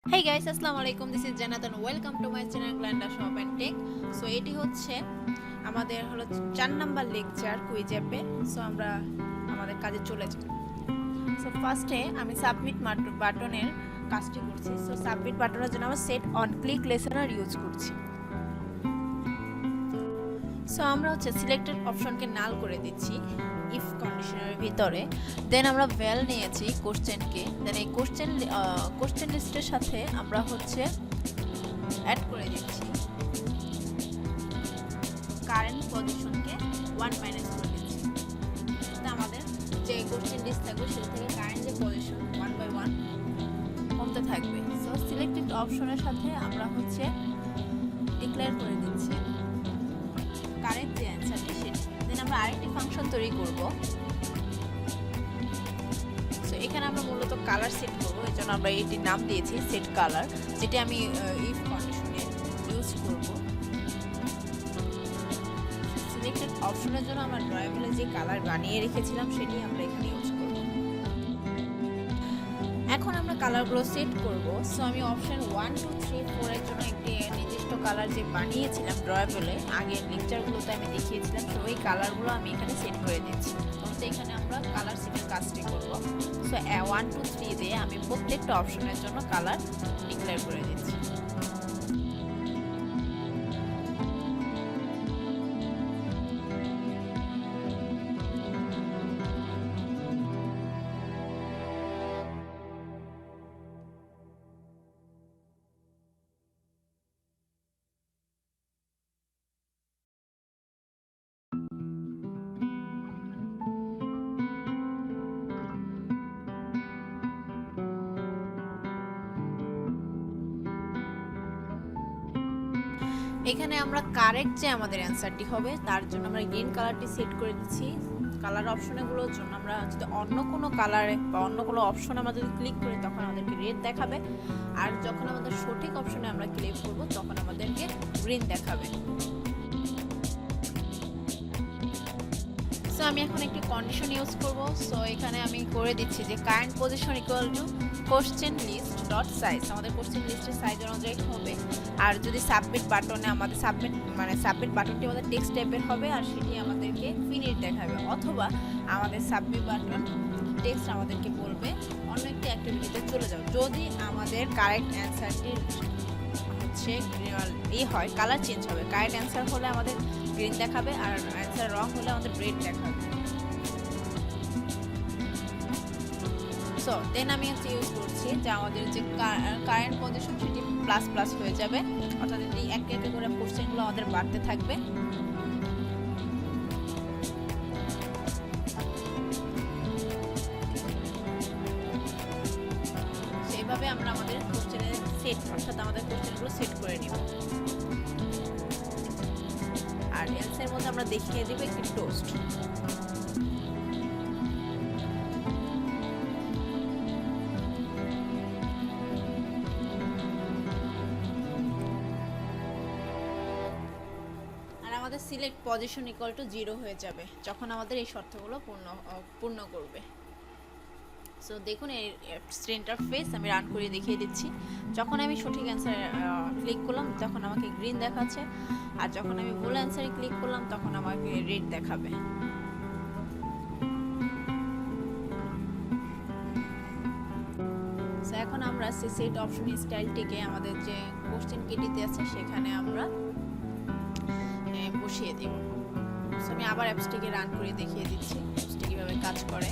Hey guys, AssalamUAlikum. This is Janat and welcome to my channel glundashop&tech. So এটি হচ্ছে আমাদের হলো 4 number lecture quiz অ্যাপে। So আমরা আমাদের কাজে চলে যাই। সো ফার্স্টে আমি সাবমিট বাটনের কাজটি করছি। সো সাবমিট বাটনের জন্য আমরা set on click listener use করছি। সো আমরা হচ্ছে সিলেক্টেড অপশনকে নাল করে দিচ্ছি ইফ কন্ডিশনের ভিতরে। দেন আমরা ভ্যাল নিয়েছি কোশ্চেনকে। দেন এই কোশ্চেন লিস্টের সাথে আমরা হচ্ছে অ্যাড করে দিচ্ছি কারেন্ট পজিশনকে 1 মাইনাস করে দিচ্ছি। তো আমাদের যে কোশ্চেন লিস্ট থাকবে সেটা থেকে কারেন্ট যে পজিশন 1 বাই 1 কমতে থাকবে। সো সিলেক্টেড অপশনের সাথে আমরা হচ্ছে ডিক্লেয়ার করে দিচ্ছি কারেক্ট যে অ্যান্সারটি সেটি। দেন আমরা আরেকটি ফাংশন তৈরি করব। সো এখানে আমরা মূলত কালার সেট করব, এর জন্য আমরা এটির নাম দিয়েছি সেট কালার, যেটি আমি ইফ কন্ডিশনে ইউজ করব। সিলেক্টেড অপশনের জন্য আমরা ড্রয়েবলে যে কালার বানিয়ে রেখেছিলাম সেটি আমরা এখানে ইউজ করব। এখন আমরা কালারগুলো সেট করব। সো আমি অপশন 1 2 3 4 এর জন্য একটি নির্দিষ্ট কালার যে বানিয়েছিলাম ড্রয়েবলে আগের লেকচারগুলোতে আমি দেখিয়েছিলাম, তো ওই কালারগুলো আমি এখানে সেট করে দিচ্ছি। তো এখানে আমরা কালার সেটের কাজটি করব। সো 1 2 3 দিয়ে আমি প্রত্যেকটা অপশনের জন্য কালার ডিক্লেয়ার করে দিচ্ছি। এখানে আমরা কারেক্ট যে আমাদের অ্যান্সারটি হবে তার জন্য আমরা গ্রিন কালারটি সেট করে দিচ্ছি। কালার অপশনগুলোর জন্য আমরা যদি অন্য কোনো কালারে বা অন্য কোনো অপশনে আমরা যদি ক্লিক করি তখন আমাদেরকে রেড দেখাবে, আর যখন আমাদের সঠিক অপশনে আমরা ক্লিক করব তখন আমাদেরকে গ্রিন দেখাবে। সো আমি এখন একটি কন্ডিশন ইউজ করব। সো এখানে আমি করে দিচ্ছি যে current position equal to question list dot size, আমাদের কোশ্চেন লিস্টের সাইজ অনুযায়ী হবে। আর যদি সাবমিট বাটনে আমাদের সাবমিট বাটনটি আমাদের টেক্সট টাইপের হবে আর সেটি আমাদেরকে ফিনিট দেখাবে, অথবা আমাদের সাবমিট বাটন টেক্সট আমাদেরকে বলবে অন্য একটি অ্যাক্টিভিটিতে চলে যাও। যদি আমাদের কারেক্ট অ্যান্সারটি হচ্ছে হয় কালার চেঞ্জ হবে, কারেক্ট অ্যান্সার হলে আমাদের গ্রিন দেখাবে আর অ্যান্সার রং হলে আমাদের রেড দেখাবে। সো দেন আমি হচ্ছে ইউজ করছি যে আমাদের যে কারেন্ট পজিশন সেটি প্লাস প্লাস হয়ে যাবে, অর্থাৎ এই একে একে করে কোশ্চেনগুলো আমাদের বাড়তে থাকবে। সেইভাবে আমরা আমাদের কোশ্চেনের সেট অর্থাৎ আমাদের কোশ্চেনগুলো সেট করে নিব। আর এলসের মধ্যে আমরা দেখিয়ে দিব একটি টোস্ট। আমাদের সিলেক্ট পজিশন ইকুয়াল টু 0 হয়ে যাবে যখন আমাদের এই শর্তগুলো পূর্ণ করবে। সো দেখুন এই ইন্টারফেস আমি রান করে দেখিয়ে দিচ্ছি। যখন আমি সঠিক অ্যান্সার ক্লিক করলাম তখন আমাকে গ্রিন দেখাচ্ছে, আর যখন আমি ভুল অ্যান্সারে ক্লিক করলাম তখন আমাকে রেড দেখাবে। সো এখন আমরা সেট অপশন স্টাইলটিকে আমাদের যে কোশ্চেন কিটিতে আছে সেখানে আমরা বসিয়ে দেব। সো আমি আবার অ্যাপসটিকে রান করে দেখিয়ে দিচ্ছি অ্যাপসটি কিভাবে কাজ করে।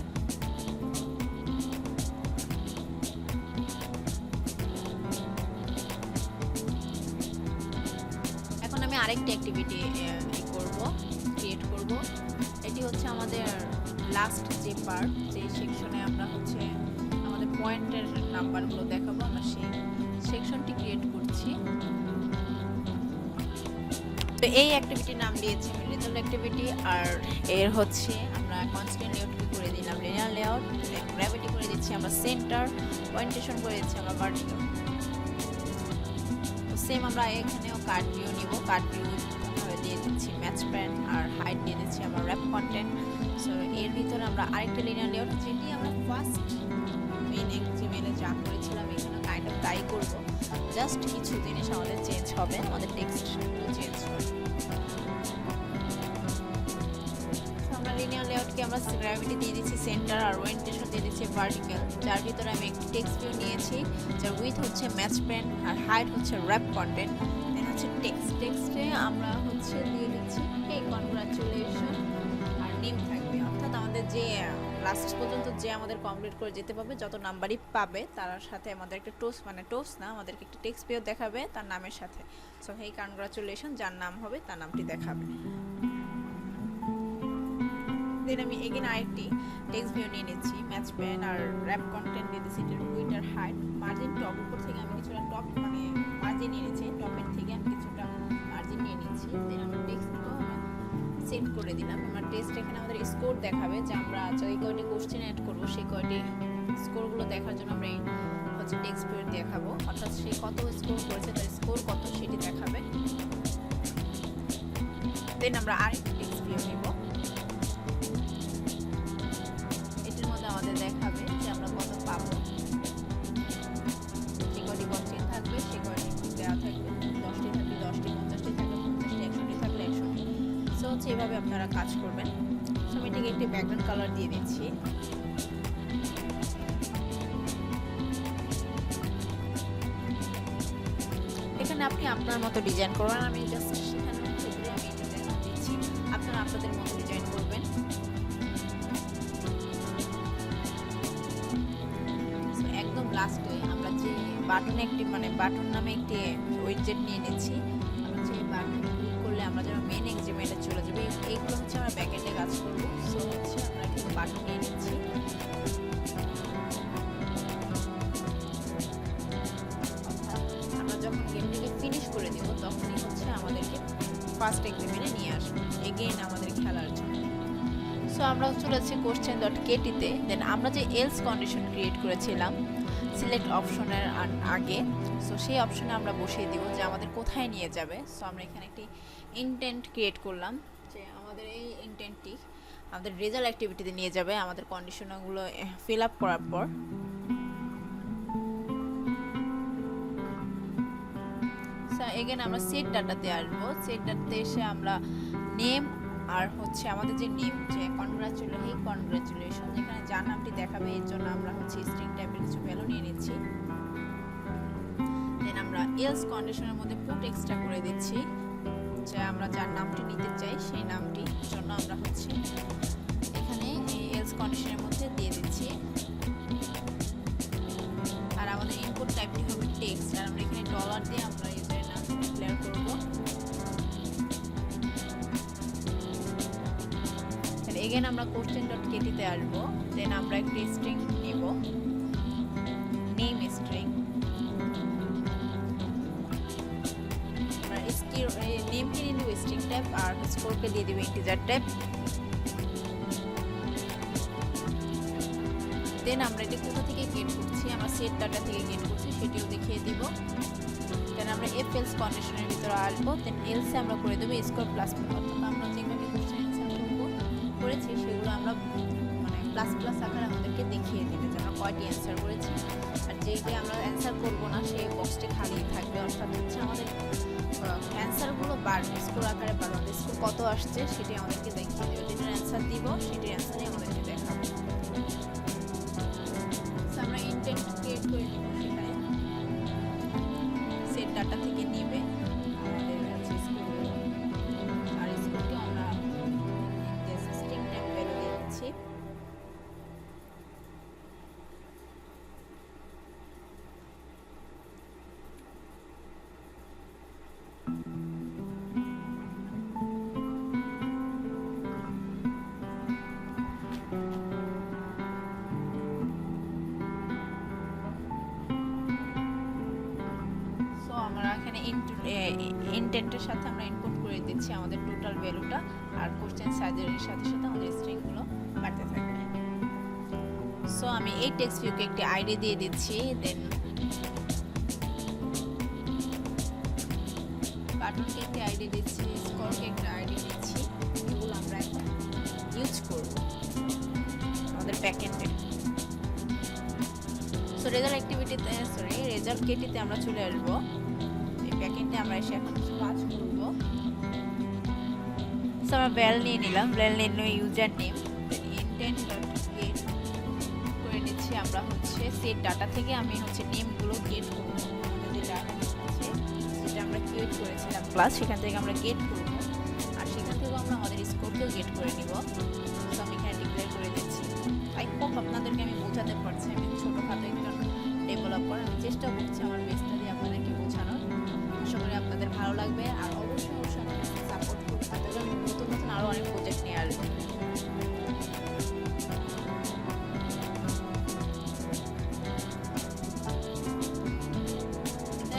এখন আমি আরেকটি অ্যাক্টিভিটি ক্রিয়েট করব। এটি হচ্ছে আমাদের লাস্ট যে পার্ট, যে সেকশনে আমরা হচ্ছে আমাদের পয়েন্টের নাম্বারগুলো দেখাবো, আমরা সেই সেকশনটি ক্রিয়েট করছি। তো এই অ্যাক্টিভিটির নাম দিয়েছি আমি রেজাল্ট অ্যাক্টিভিটি, আর এর হচ্ছে আমরা কনস্ট্যান্ট লেআউটকে করে দিলাম লিনিয়ার লেআউট, গ্র্যাভিটি করে দিচ্ছি আমরা সেন্টার, পয়েন্টেশন করে দিচ্ছি আমরা ভার্টিক্যাল। তো সেম আমরা এখানেও কার্ড ভিউ নিব, কার্ড ভিউ দিয়ে দিচ্ছি ম্যাচ প্যান, আর হাইট দিয়ে দিচ্ছি আমরা র্যাপ কন্টেন্ট। সো এর ভিতরে আমরা আরেকটা লিনিয়ার লেআউট যেটি আমরা ফার্স্ট মেন জিমেইলে যা করেছিলাম এখানে কাইন্ড অফ তাই করব, জাস্ট কিছু জিনিস আমাদের চেঞ্জ হবে, আমাদের টেক্সট চেঞ্জ হবে। আমরা লিনিয়ার লেআউটকে আমরা গ্র্যাভিটি দিয়ে দিচ্ছি সেন্টার, আর ওরিয়েন্টেশন দিয়ে দিচ্ছি ভার্টিক্যাল, যার ভিতরে আমি একটি টেক্সট ভিউ নিয়েছি, যার উইথ হচ্ছে ম্যাচ পেন আর হাইট হচ্ছে র্যাপ কন্টেন্ট, দেন হচ্ছে টেক্সটে আমরা হচ্ছে দিয়ে দিচ্ছি এই কনগ্রাচুলেশন আর নেম থাকবে, অর্থাৎ আমাদের যে লাস্ট পর্যন্ত যে আমাদের কমপ্লিট করে যেতে পারবে, যত নাম্বারই পাবে তার সাথে আমাদের একটা টোস্ট না, আমাদেরকে একটা টেক্সট ভিউ দেখাবে তার নামের সাথে। সো হেই কনগ্রাচুলেশন, যার নাম হবে তার নামটি দেখাবে। দেন আমি এগেন আরেকটি টেক্সট ভিউ নিয়ে নিচ্ছি, ম্যাচ পেন আর র্যাপ কন্টেন্ট দিয়ে দিচ্ছি, এটার উইথ আর হাইট, মার্জিন টপ উপর থেকে আমি কিছুটা টপ মানে মার্জিন নিয়ে নিচ্ছি, টপের থেকে আমি কিছুটা মার্জিন নিয়ে নিচ্ছি। দেন আমরা টেক্সটগুলো সেট করে দিলাম। আমরা টেক্সট এখানে আমাদের স্কোর দেখাবে, যে আমরা যে কয়টি কোশ্চেন অ্যাড করবো সেই কয়টি স্কোরগুলো দেখার জন্য আমরা হচ্ছে টেক্সট ভিউ দেখাবো, অর্থাৎ সে কত স্কোর করেছে তার স্কোর কত সেটি দেখাবে। দেন আমরা আরেকটি টেক্সট ভিউ নিব, আমাদের দেখাবে যে আমরা কত পাবো, যে কয়টি কোশ্চেন থাকবে সে কয়টি দেওয়া থাকবে, 10টি থাকবে 10টি, 50টি থাকবে 50টি, 100টি থাকলে 100টি। সো হচ্ছে এভাবে আপনারা কাজ করবেন। সো আমি এটাকে একটি ব্যাকগ্রাউন্ড কালার দিয়ে দিচ্ছি। এখানে আপনি আপনার মতো ডিজাইন করবেন, আমি জাস্ট সেখানে আমি এটা দেখা দিচ্ছি, আপনারা আপনাদের মতো ডিজাইন করবেন। একদম লাস্টে আমরা যে বাটনে একটি বাটন নামে একটি উইডজেট নিয়ে নিচ্ছি, আমরা যে বাটন ক্লিক করলে আমরা যেন মেন এক্সিমেন্টে চলে যাবে, এইগুলো হচ্ছে আমরা ব্যাকএন্ডে কাজ করব। সো হচ্ছে আমরা কিন্তু বাটন নিয়ে নিচ্ছি, আমরা যখন গেমটিকে ফিনিশ করে দিব তখনই হচ্ছে আমাদেরকে ফার্স্ট এক্সিমেন্টে নিয়ে আসবে এগেইন আমাদের খেলার জন্য। সো আমরা চলে যাচ্ছি question.kt-তে। দেন আমরা যে এলস কন্ডিশন ক্রিয়েট করেছিলাম সিলেক্ট অপশনের আগে, সো সেই অপশনে আমরা বসিয়ে দিব যে আমাদের কোথায় নিয়ে যাবে। সো আমরা এখানে একটি ইনটেন্ট ক্রিয়েট করলাম, যে আমাদের এই ইনটেন্টটি আমাদের রেজাল্ট অ্যাক্টিভিটিতে নিয়ে যাবে আমাদের কন্ডিশনগুলো ফিল আপ করার পর। সো এগেন আমরা সেট ডাটাতে আসবো, সেট ডাটাতে এসে আমরা নেম আর হচ্ছে আমাদের যে নেম যে কনগ্রাচুলেশন যেখানে যার নামটি দেখাবে এর জন্য আমরা হচ্ছে স্ট্রিং টাইপের কিছু ভ্যালু নিয়ে নিচ্ছি। দেন আমরা এলস কন্ডিশনের মধ্যে পুট এক্সট্রা করে দিচ্ছি, যে আমরা যার নামটি নিতে চাই সেই নামটির জন্য আমরা হচ্ছে এখানে এই এলস কন্ডিশনের মধ্যে দিয়ে দিচ্ছি। আর আমাদের ইনপুট টাইপটি হবে টেক্সট, আর আমরা এখানে ডলার দিয়ে আমরা ইউজারের নাম ডিক্লেয়ার করব। এগেন আমরা question.kt-তে আসবো, দেন আমরা একটি স্ট্রিং নিব, নেম স্ট্রিং, আমরা নেমকে নিয়ে নিব স্ট্রিং টাইপ, আর স্কোরকে দিয়ে দিব ইন্টিজার টাইপ। দেন আমরা এটা কোথা থেকে গেট করছি, আমরা সেট ডাটা থেকে গেট করছি সেটিও দেখিয়ে দিব। দেন আমরা এফ এলস কন্ডিশনের ভিতরে আসবো, দেন এলসে আমরা করে দেবো স্কোর প্লাস, অর্থাৎ আমরা যেভাবে কোশ্চেন করেছি সেগুলো আমরা প্লাস প্লাস আকারে আমাদেরকে দেখিয়ে দেবে যে আমরা কয়টি অ্যান্সার করেছি, আর যেইটা আমরা অ্যান্সার করবো না সেই বক্সটি খালি থাকবে, অর্থাৎ হচ্ছে আমাদের অ্যান্সারগুলো বাড়বে, স্কোর আকারে বাড়বে, স্কোর কত আসছে সেটি আমাদেরকে দেখিয়ে দেবে, যেটার অ্যান্সার দিব সেটির অ্যান্সারই আমাদেরকে দেখাবে। আমরা ইনটেন্ট ক্রিয়েট করে নিব, সেখানে সেট ডাটা থেকে নিবে আমাদের হচ্ছে স্কোরগুলো, আর স্কোরকে আমরা স্ট্রিং টাইপ ভ্যালু দিয়ে দিচ্ছি। ইনটেন্টের সাথে আমরা ইনপুট করে দিচ্ছি আমাদের টোটাল ভ্যালুটা, আর কোশ্চেন সাইজের সাথে সাথে আমাদের স্ট্রিংগুলো বাড়তে থাকবে। সো আমি এই টেক্সট ভিউকে একটি আইডি দিয়ে দিচ্ছি, দেন বাটনকে একটি আইডি দিচ্ছি, স্কোরকে একটা আইডি দিচ্ছি, এগুলো আমরা এখন ইউজ করব আমাদের ব্যাকএন্ডে। সো রেজাল্ট গেটটিতে আমরা চলে আসবো। এই ব্যাকএন্ডে আমরা এসে এখন কিছু কাজ করব। সো আমরা ভ্যাল নিয়ে নিলাম, ভ্যাল নিয়ে ইউজার নেম intent.get করে নিচ্ছি। আমরা হচ্ছে সেট ডাটা থেকে আমি হচ্ছে নেমগুলো গেট করব। আমাদের যে ডাটা আছে সেটা আমরা ক্রিয়েট করেছিলাম ক্লাস, সেখান থেকে আমরা গেট করব, আর সেখান থেকে আমরা আমাদের স্কোরকেও গেট করে নিব। তো আমি এখানে ডিক্লেয়ার করে দিচ্ছি। আই হোপ আপনাদেরকে আমি বোঝাতে পারছি। আমি ছোটোখাটো একজন ডেভেলপার, আমি চেষ্টা করছি আমার বেস্টটা দিয়ে আপনাদেরকে বোঝানোর। আশা করি আপনাদের ভালো লাগবে, আর অবশ্যই আমাকে সাপোর্ট করতে থাকবেন। নতুন নতুন আরও অনেক প্রজেক্ট নিয়ে আসবে।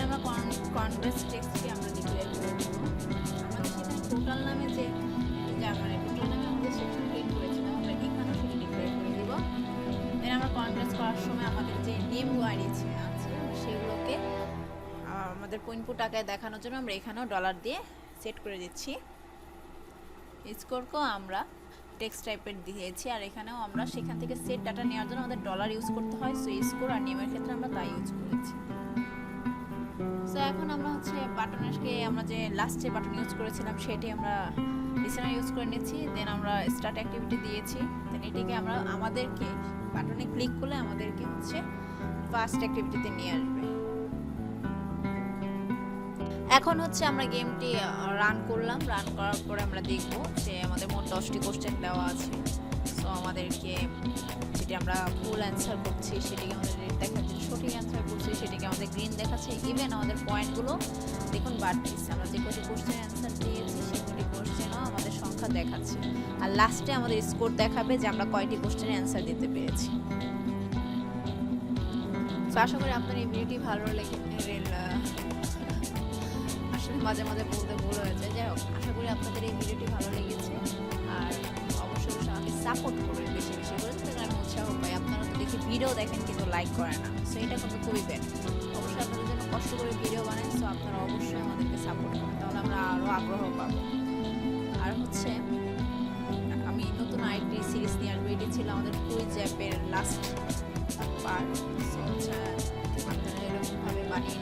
আমরা কন্টেস্ট টেক্সটকে আমরা ডিক্লেয়ার করে দেব। আমাদের সেখানে টোটাল নামে যে মানে টোটাল নামে আমাদের সেকশন ক্রিয়েট করেছিলাম, আমরা এখানেও সেটা ডিক্লেয়ার করে দেব। দেন আমরা কন্টেস্ট করার সময় আমাদের যে নেম ওয়ারিজ আছে সেগুলোকে আমাদের ইনপুট আকারে দেখানোর জন্য আমরা এখানেও ডলার দিয়ে সেট করে দিচ্ছি। স্কোরকেও আমরা টেক্সট টাইপের দিয়েছি, আর এখানেও আমরা সেখান থেকে সেট ডাটা নেওয়ার জন্য আমাদের ডলার ইউজ করতে হয়। সো স্কোর আর নেমের ক্ষেত্রে আমরা তাই ইউজ করেছি। সো এখন আমরা হচ্ছে বাটনকে আমরা যে লাস্টে বাটন ইউজ করেছিলাম সেটি আমরা লিসেনার ইউজ করে নিচ্ছি। দেন আমরা স্টার্ট অ্যাক্টিভিটি দিয়েছি। দেন এটিকে আমরা আমাদেরকে বাটনে ক্লিক করলে আমাদেরকে হচ্ছে ফার্স্ট অ্যাক্টিভিটিতে নিয়ে আসবে। এখন হচ্ছে আমরা গেমটি রান করলাম। রান করার পরে আমরা দেখব যে আমাদের মোট 10টি কোশ্চেন দেওয়া আছে। সো আমাদেরকে যেটি আমরা ফুল অ্যান্সার করছি সেটিকে আমাদের রেড দেখাচ্ছে, সঠিক অ্যান্সার করছি সেটিকে আমাদের গ্রিন দেখাচ্ছে। ইভেন আমাদের পয়েন্টগুলো দেখুন বাড়তেছে। আমরা যে কটি কোশ্চেন অ্যান্সার দিয়েছি সেই কটি কোশ্চেনও আমাদের সংখ্যা দেখাচ্ছে, আর লাস্টে আমাদের স্কোর দেখাবে যে আমরা কয়টি কোশ্চেনের অ্যান্সার দিতে পেরেছি। সো আশা করি আপনার এই ভিডিওটি ভালো লেগে, আসলে মাঝে মাঝে বলতে ভুল হয়ে যায়। যাই হোক, আশা করি আপনাদের এই ভিডিওটি ভালো লেগেছে, আর অবশ্যই আমাকে সাপোর্ট করবেন বেশি বেশি করে, যাতে আমি উৎসাহ পাই। আপনারা তো দেখি ভিডিও দেখেন কিন্তু লাইক করে না, সো এটা কিন্তু খুবই ব্যাড। অবশ্যই আপনাদের জন্য কষ্ট করে ভিডিও বানাই, সো আপনারা অবশ্যই আমাদেরকে সাপোর্ট করবেন, তাহলে আমরা আরও আগ্রহ পাবো। আর হচ্ছে আমি নতুন আরেকটি সিরিজ নিয়ে আসবো। এটি ছিল আমাদের কুইজ অ্যাপের লাস্ট পার্ট। সো হচ্ছে আপনারা এরকমভাবে বানিয়ে